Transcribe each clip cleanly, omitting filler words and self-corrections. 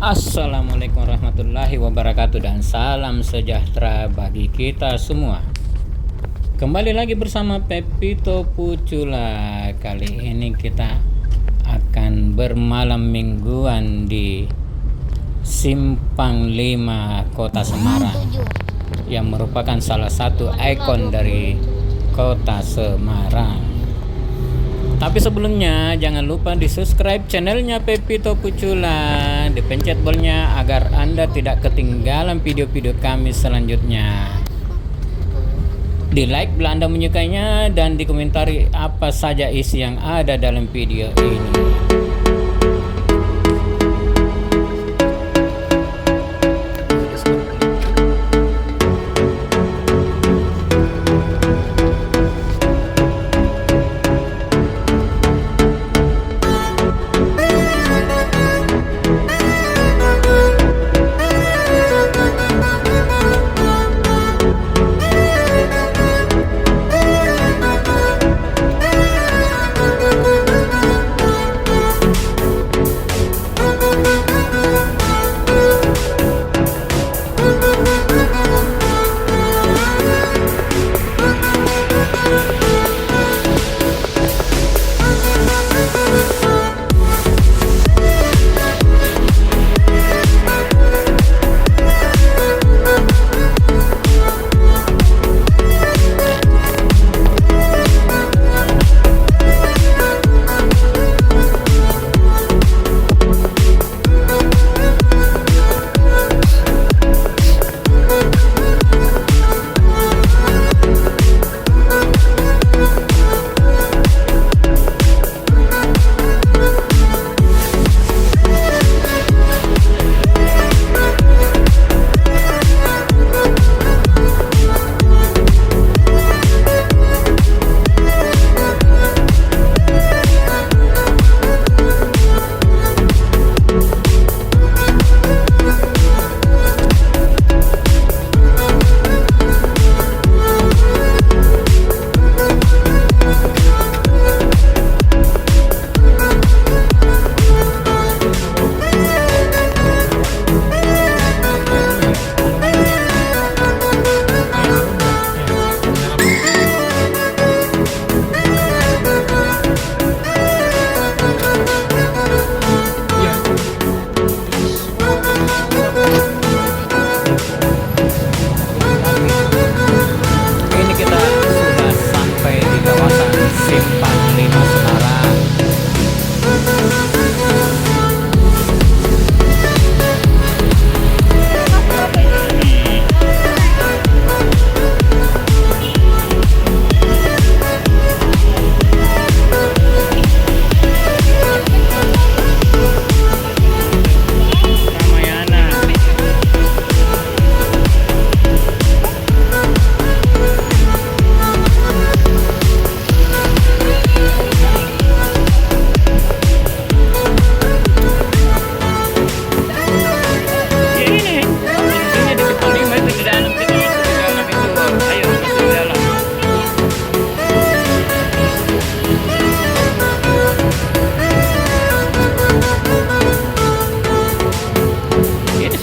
Assalamualaikum warahmatullahi wabarakatuh dan salam sejahtera bagi kita semua. Kembali lagi bersama Pepito Pucula. Kali ini kita akan bermalam mingguan di Simpang 5 Kota Semarang, yang merupakan salah satu ikon dari Kota Semarang. Tapi sebelumnya jangan lupa di subscribe channelnya Pepito Pucula, dipencet belnya agar Anda tidak ketinggalan video-video kami selanjutnya. Di like bila Anda menyukainya, dan dikomentari apa saja isi yang ada dalam video ini. Simpang 5 Semarang.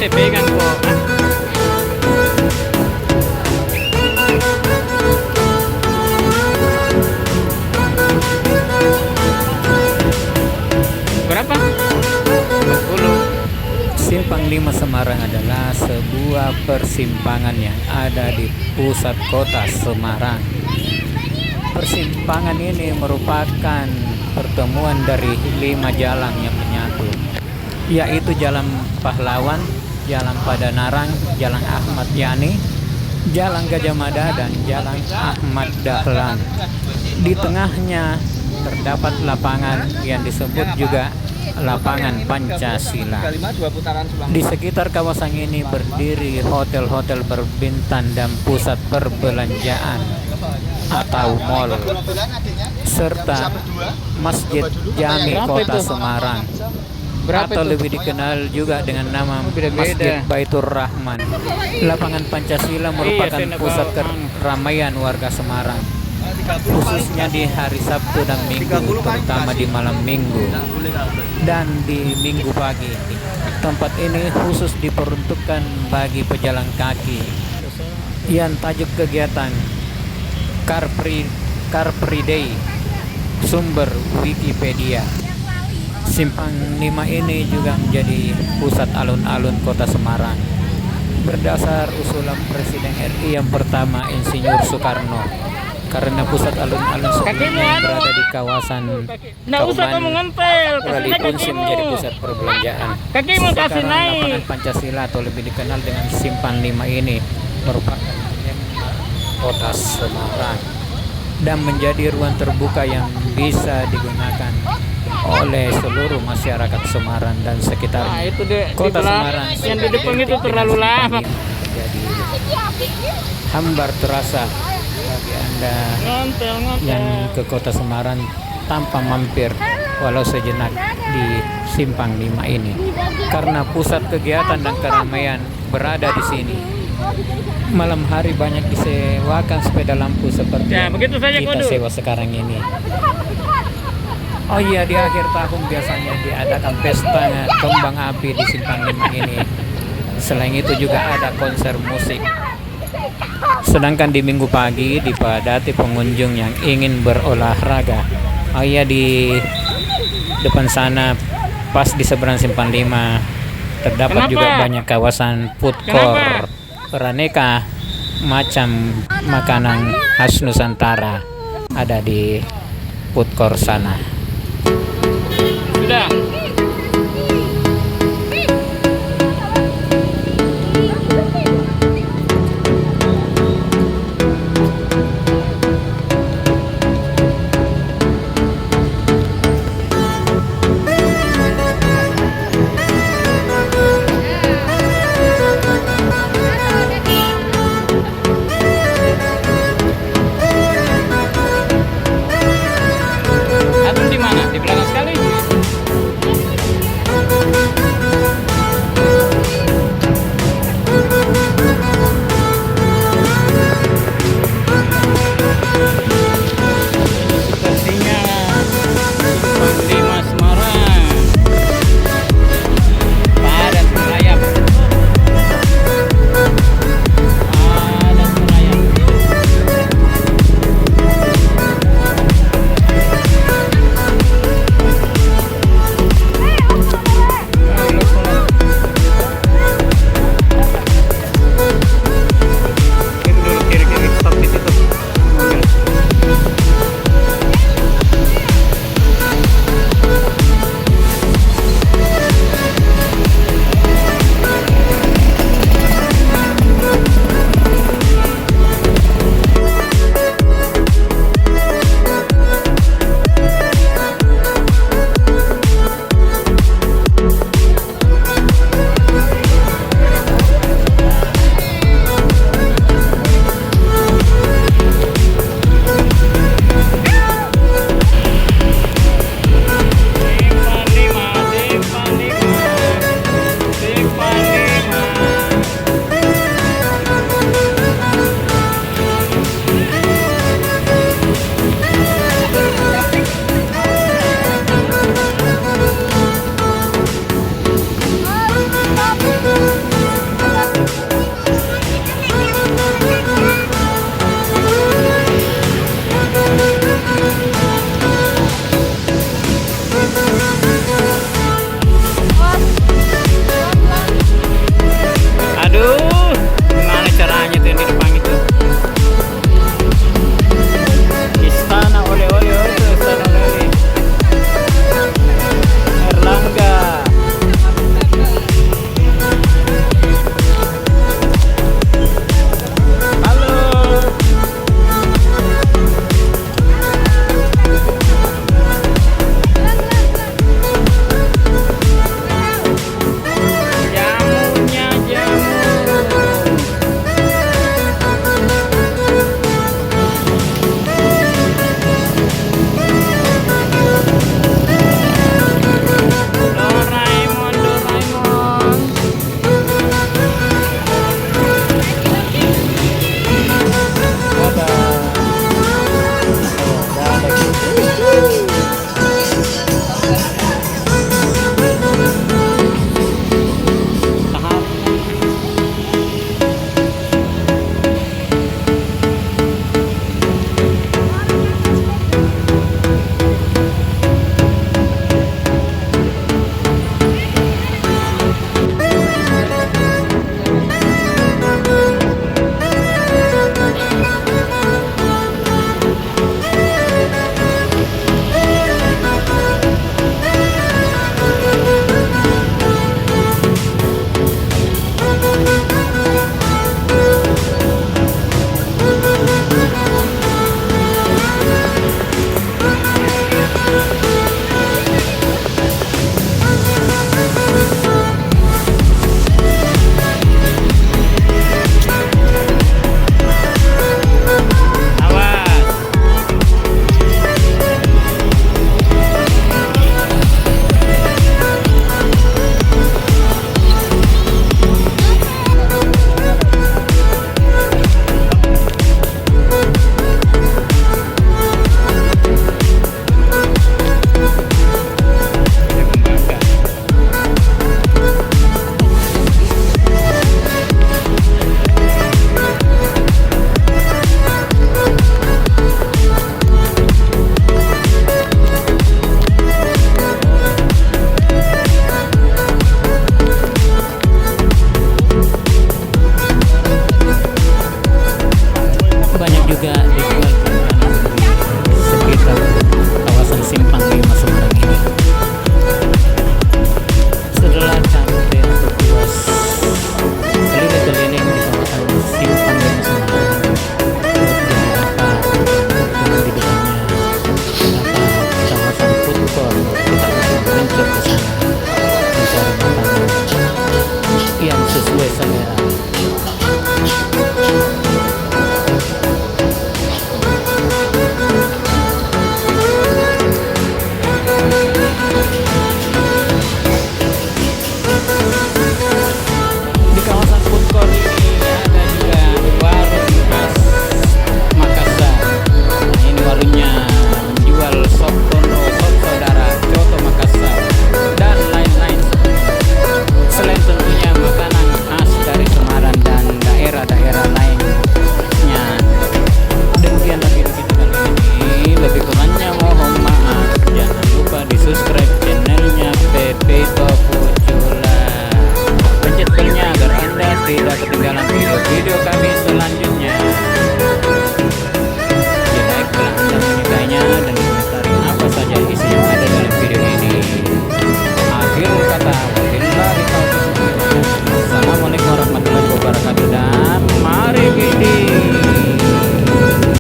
Saya pegang kok. Berapa? 20. Simpang 5 Semarang adalah sebuah persimpangan yang ada di pusat kota Semarang. Persimpangan ini merupakan pertemuan dari 5 jalan yang menyatu, yaitu Jalan Pahlawan, Jalan Padanarang, Jalan Ahmad Yani, Jalan Gajah Mada, dan Jalan Ahmad Dahlan. Di tengahnya terdapat lapangan yang disebut juga Lapangan Pancasila. Di sekitar kawasan ini berdiri hotel-hotel berbintang dan pusat perbelanjaan atau mall, serta Masjid Jami Kota Semarang, atau lebih dikenal juga dengan nama Masjid Baitur Rahman. Lapangan Pancasila merupakan pusat keramaian warga Semarang, khususnya di hari Sabtu dan Minggu, terutama di malam Minggu dan di Minggu pagi. Tempat ini khusus diperuntukkan bagi pejalan kaki. Yang tajuk kegiatan Car Free Day, sumber Wikipedia. Simpang 5 ini juga menjadi pusat alun-alun Kota Semarang berdasar usulan Presiden RI yang pertama Insinyur Soekarno, karena pusat alun-alun sebelumnya yang berada di kawasan Kauman telah difungsi menjadi pusat perbelanjaan. Sekarang lapangan Pancasila atau lebih dikenal dengan Simpang 5 ini merupakan landmark Kota Semarang dan menjadi ruang terbuka yang bisa digunakan oleh seluruh masyarakat Semarang dan sekitarnya. Itu deh, Kota Semarang yang di depan itu terlalu lama. Jadi hambar terasa bagi Anda yang ke Kota Semarang tanpa mampir walau sejenak di Simpang 5 ini, karena pusat kegiatan dan keramaian berada di sini. Malam hari banyak disewakan sepeda lampu seperti yang kita sewa sekarang ini. Oh iya, di akhir tahun biasanya diadakan pesta kembang api di Simpang 5 ini. Selain itu juga ada konser musik. Sedangkan di minggu pagi dipadati pengunjung yang ingin berolahraga. Oh iya, di depan sana pas di seberang Simpang 5 terdapat juga banyak kawasan food court beraneka macam makanan khas Nusantara ada di food court sana.